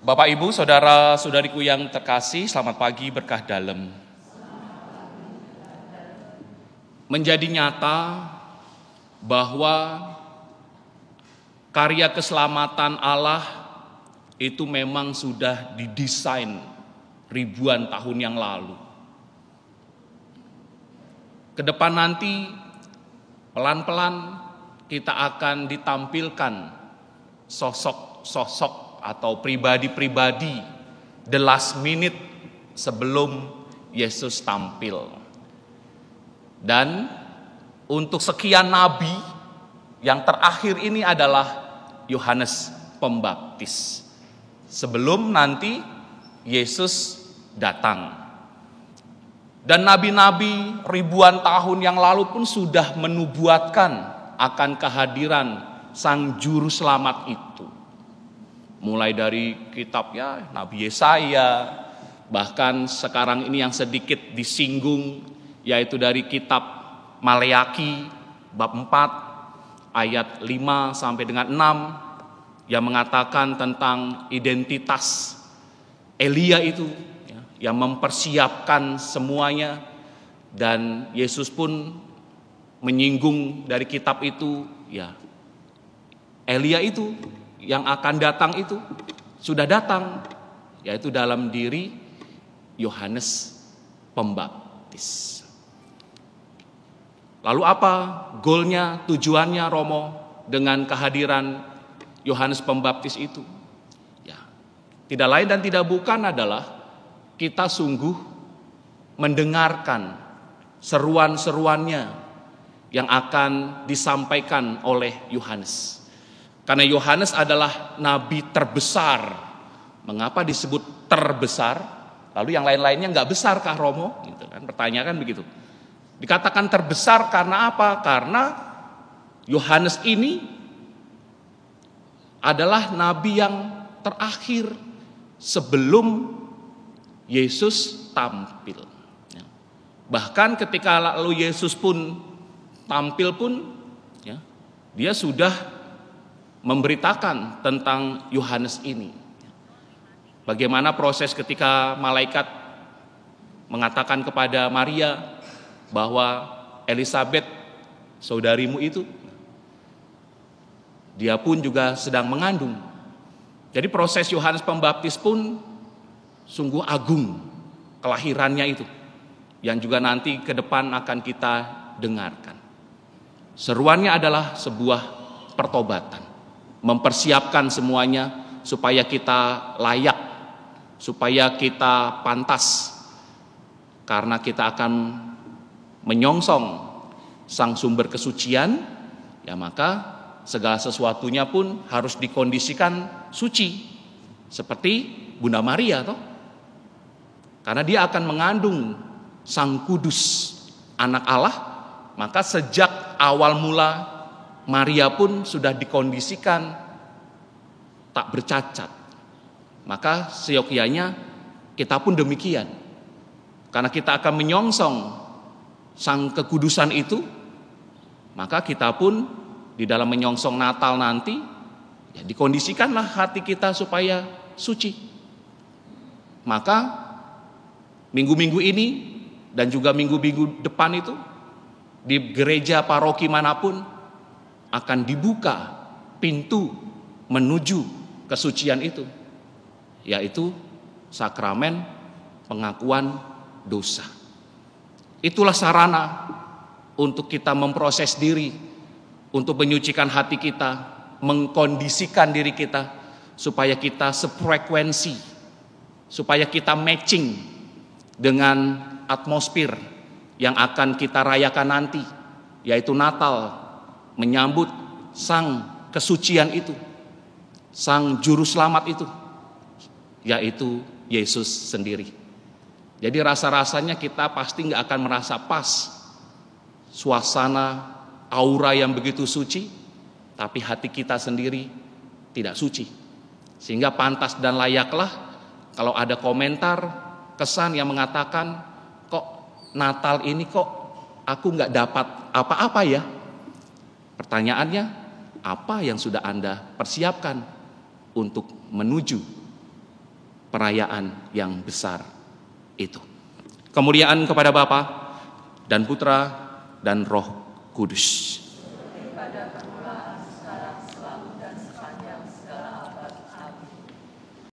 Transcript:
Bapak, Ibu, saudara-saudariku yang terkasih, selamat pagi berkah dalam. Menjadi nyata bahwa karya keselamatan Allah itu memang sudah didesain ribuan tahun yang lalu. Kedepan nanti pelan-pelan kita akan ditampilkan sosok-sosok atau pribadi-pribadi the last minute sebelum Yesus tampil. Dan untuk sekian nabi, yang terakhir ini adalah Yohanes Pembaptis. Sebelum nanti Yesus datang. Dan nabi-nabi ribuan tahun yang lalu pun sudah menubuatkan akan kehadiran Sang Juru Selamat itu. Mulai dari kitabnya Nabi Yesaya, bahkan sekarang ini yang sedikit disinggung, yaitu dari kitab Maleaki bab 4 ayat 5 sampai dengan 6 yang mengatakan tentang identitas Elia itu yang mempersiapkan semuanya, dan Yesus pun menyinggung dari kitab itu, ya Elia itu yang akan datang itu sudah datang, yaitu dalam diri Yohanes Pembaptis. Lalu apa goalnya, tujuannya Romo dengan kehadiran Yohanes Pembaptis itu? Ya, tidak lain dan tidak bukan adalah kita sungguh mendengarkan seruan-seruannya yang akan disampaikan oleh Yohanes. Karena Yohanes adalah nabi terbesar. Mengapa disebut terbesar? Lalu yang lain-lainnya nggak besar kah Romo? Gitu kan, pertanyaan kan begitu. Dikatakan terbesar karena apa? Karena Yohanes ini adalah nabi yang terakhir sebelum Yesus tampil. Bahkan ketika lalu Yesus pun tampil pun, ya, dia sudah memberitakan tentang Yohanes ini. Bagaimana proses ketika malaikat mengatakan kepada Maria bahwa Elisabet saudarimu itu, dia pun juga sedang mengandung. Jadi proses Yohanes Pembaptis pun sungguh agung kelahirannya itu, yang juga nanti ke depan akan kita dengarkan. Seruannya adalah sebuah pertobatan, mempersiapkan semuanya supaya kita layak, supaya kita pantas, karena kita akan menyongsong Sang Sumber kesucian, ya maka segala sesuatunya pun harus dikondisikan suci, seperti Bunda Maria toh, karena dia akan mengandung Sang Kudus, anak Allah, maka sejak awal mula Maria pun sudah dikondisikan tak bercacat. Maka seyogyanya kita pun demikian. Karena kita akan menyongsong Sang Kekudusan itu, maka kita pun di dalam menyongsong Natal nanti, ya dikondisikanlah hati kita supaya suci. Maka minggu-minggu ini dan juga minggu-minggu depan itu di gereja paroki manapun akan dibuka pintu menuju kesucian itu, yaitu sakramen pengakuan dosa. Itulah sarana untuk kita memproses diri, untuk menyucikan hati kita, mengkondisikan diri kita supaya kita sefrekuensi, supaya kita matching dengan atmosfer yang akan kita rayakan nanti, yaitu Natal, menyambut Sang kesucian itu, Sang Juru Selamat itu, yaitu Yesus sendiri. Jadi rasa-rasanya kita pasti nggak akan merasa pas, suasana, aura yang begitu suci, tapi hati kita sendiri tidak suci. Sehingga pantas dan layaklah kalau ada komentar, kesan yang mengatakan, kok Natal ini kok aku nggak dapat apa-apa ya? Pertanyaannya, apa yang sudah Anda persiapkan untuk menuju perayaan yang besar itu. Kemuliaan kepada Bapa dan Putra dan Roh Kudus. Pada permulaan, sekarang